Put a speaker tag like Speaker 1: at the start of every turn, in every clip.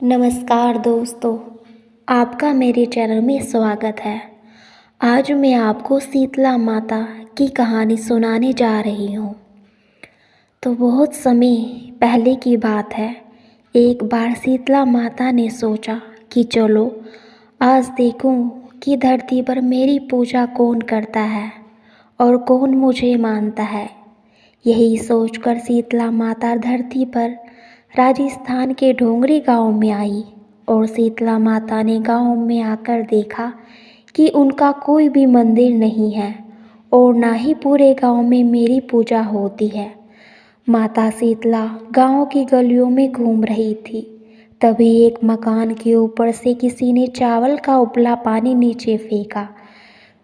Speaker 1: नमस्कार दोस्तों, आपका मेरे चैनल में स्वागत है। आज मैं आपको शीतला माता की कहानी सुनाने जा रही हूँ। तो बहुत समय पहले की बात है। एक बार शीतला माता ने सोचा कि चलो आज देखूँ कि धरती पर मेरी पूजा कौन करता है और कौन मुझे मानता है। यही सोचकर शीतला माता धरती पर राजस्थान के ढोंगरी गांव में आई और शीतला माता ने गांव में आकर देखा कि उनका कोई भी मंदिर नहीं है और ना ही पूरे गांव में मेरी पूजा होती है। माता शीतला गांव की गलियों में घूम रही थी। तभी एक मकान के ऊपर से किसी ने चावल का उबला पानी नीचे फेंका।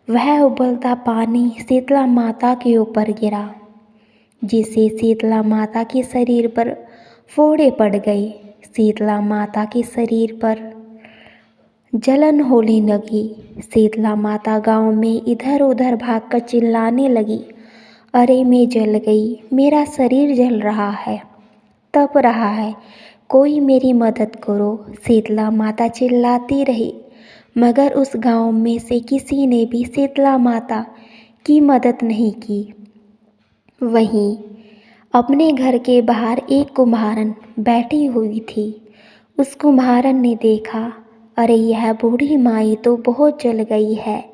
Speaker 1: वह उबलता पानी शीतला माता के ऊपर गिरा, जिससे शीतला माता के शरीर पर फोड़े पड़ गए। शीतला माता के शरीर पर जलन होने लगी। शीतला माता गांव में इधर उधर भागकर चिल्लाने लगी, अरे मैं जल गई, मेरा शरीर जल रहा है, तप रहा है, कोई मेरी मदद करो। शीतला माता चिल्लाती रही, मगर उस गांव में से किसी ने भी शीतला माता की मदद नहीं की। वहीं अपने घर के बाहर एक कुम्हारन बैठी हुई थी। उस कुम्हारन ने देखा, अरे यह बूढ़ी माई तो बहुत जल गई है,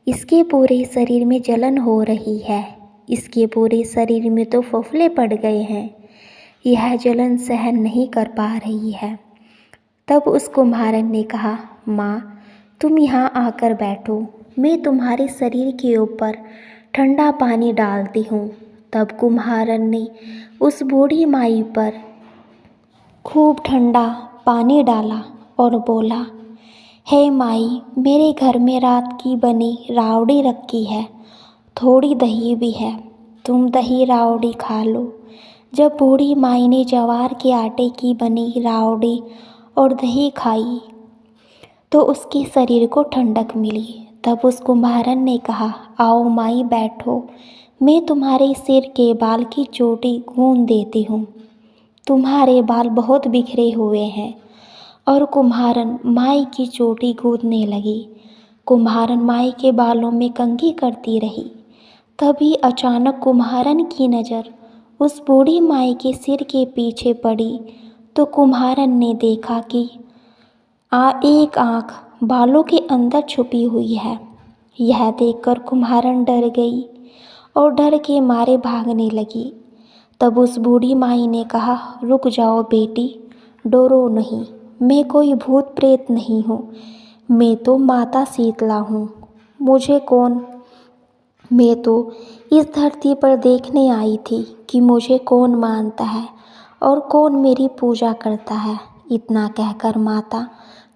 Speaker 1: इसके पूरे शरीर में जलन हो रही है, इसके पूरे शरीर में तो फफले पड़ गए हैं, यह जलन सहन नहीं कर पा रही है। तब उस कुम्हारन ने कहा, माँ तुम यहाँ आकर बैठो, मैं तुम्हारे शरीर के ऊपर ठंडा पानी डालती हूँ। तब कुम्हारन ने उस बूढ़ी माई पर खूब ठंडा पानी डाला और बोला, हे माई, मेरे घर में रात की बनी रावड़ी रखी है, थोड़ी दही भी है, तुम दही रावड़ी खा लो। जब बूढ़ी माई ने ज्वार के आटे की बनी रावड़ी और दही खाई तो उसके शरीर को ठंडक मिली। तब उस कुम्हारन ने कहा, आओ माई बैठो, मैं तुम्हारे सिर के बाल की चोटी गूंद देती हूँ, तुम्हारे बाल बहुत बिखरे हुए हैं। और कुम्हारन माई की चोटी गूंदने लगी। कुम्हारन माई के बालों में कंघी करती रही। तभी अचानक कुम्हारन की नज़र उस बूढ़ी माई के सिर के पीछे पड़ी तो कुम्हारन ने देखा कि एक आँख बालों के अंदर छुपी हुई है। यह देखकर कुम्हारन डर गई और डर के मारे भागने लगी। तब उस बूढ़ी माई ने कहा, रुक जाओ बेटी, डरो नहीं, मैं कोई भूत प्रेत नहीं हूँ, मैं तो माता शीतला हूँ। मैं तो इस धरती पर देखने आई थी कि मुझे कौन मानता है और कौन मेरी पूजा करता है। इतना कहकर माता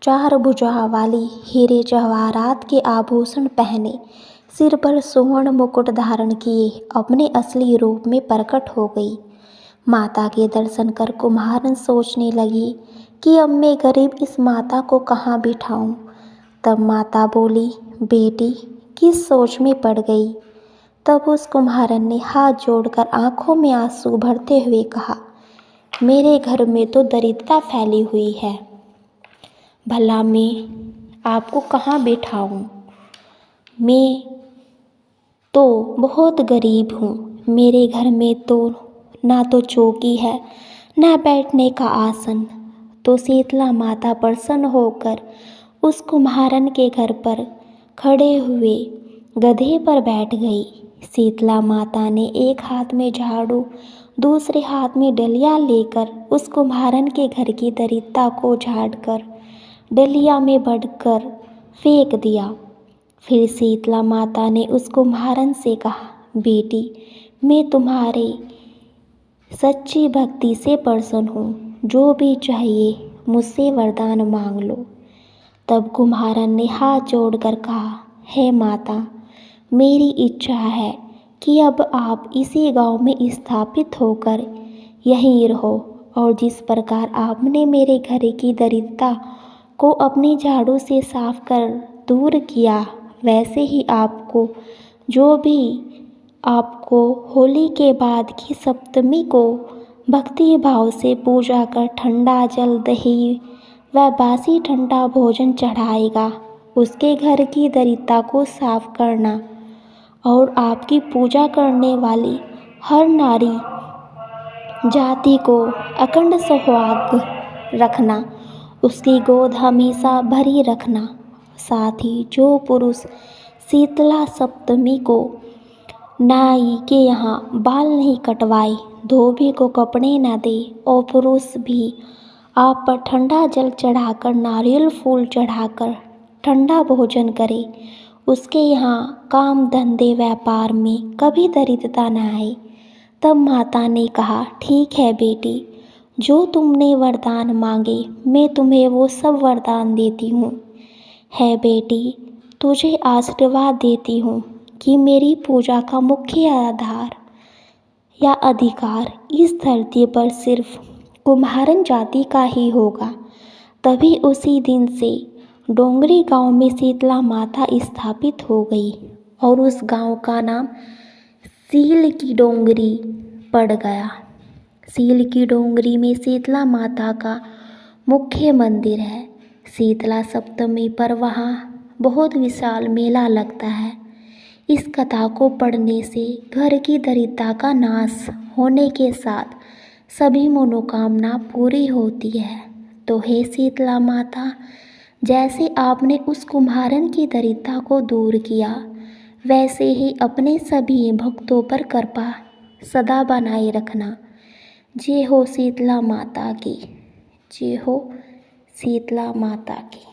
Speaker 1: 4 भुजा वाली हीरे जवाहरात के आभूषण पहने, सिर पर सुवर्ण मुकुट धारण किए अपने असली रूप में प्रकट हो गई। माता के दर्शन कर कुम्हारन सोचने लगी कि अब मैं गरीब इस माता को कहाँ बिठाऊं। तब माता बोली, बेटी किस सोच में पड़ गई। तब उस कुम्हारन ने हाथ जोड़कर आंखों में आंसू भरते हुए कहा, मेरे घर में तो दरिद्रता फैली हुई है, भला मैं आपको कहाँ बिठाऊं। मैं तो बहुत गरीब हूँ, मेरे घर में तो ना तो चौकी है ना बैठने का आसन। तो शीतला माता प्रसन्न होकर उस कुम्हारन के घर पर खड़े हुए गधे पर बैठ गई। शीतला माता ने एक हाथ में झाड़ू, दूसरे हाथ में डलिया लेकर उस कुम्हारन के घर की दरिद्रता को झाड़कर डलिया में भरकर फेंक दिया। फिर शीतला माता ने उस कुम्हारन से कहा, बेटी मैं तुम्हारे सच्ची भक्ति से प्रसन्न हूँ, जो भी चाहिए मुझसे वरदान मांग लो। तब कुम्हारन ने हाथ जोड़कर कहा, हे माता, मेरी इच्छा है कि अब आप इसी गांव में स्थापित होकर यहीं रहो और जिस प्रकार आपने मेरे घर की दरिद्रता को अपनी झाड़ू से साफ कर दूर किया, वैसे ही आपको होली के बाद की सप्तमी को भक्ति भाव से पूजा कर ठंडा जल, दही वह बासी ठंडा भोजन चढ़ाएगा। उसके घर की दरिद्रता को साफ करना और आपकी पूजा करने वाली हर नारी जाति को अखंड सौभाग्य रखना, उसकी गोद हमेशा भरी रखना। साथ ही जो पुरुष शीतला सप्तमी को नाई के यहाँ बाल नहीं कटवाए, धोबी को कपड़े न दे और पुरुष भी आप पर ठंडा जल चढ़ाकर, नारियल फूल चढ़ाकर ठंडा भोजन करे, उसके यहाँ काम धंधे व्यापार में कभी दरिद्रता न आए। तब माता ने कहा, ठीक है बेटी, जो तुमने वरदान मांगे मैं तुम्हें वो सब वरदान देती हूँ। है बेटी, तुझे आशीर्वाद देती हूँ कि मेरी पूजा का मुख्य आधार या अधिकार इस धरती पर सिर्फ कुम्हारन जाति का ही होगा। तभी उसी दिन से डोंगरी गांव में शीतला माता स्थापित हो गई और उस गांव का नाम सील की डोंगरी पड़ गया। सील की डोंगरी में शीतला माता का मुख्य मंदिर है। शीतला सप्तमी पर वहाँ बहुत विशाल मेला लगता है। इस कथा को पढ़ने से घर की दरिद्रता का नाश होने के साथ सभी मनोकामना पूरी होती है। तो हे शीतला माता, जैसे आपने उस कुम्हारन की दरिद्रता को दूर किया, वैसे ही अपने सभी भक्तों पर कृपा सदा बनाए रखना। जय हो शीतला माता की, जय हो शीतला माता की।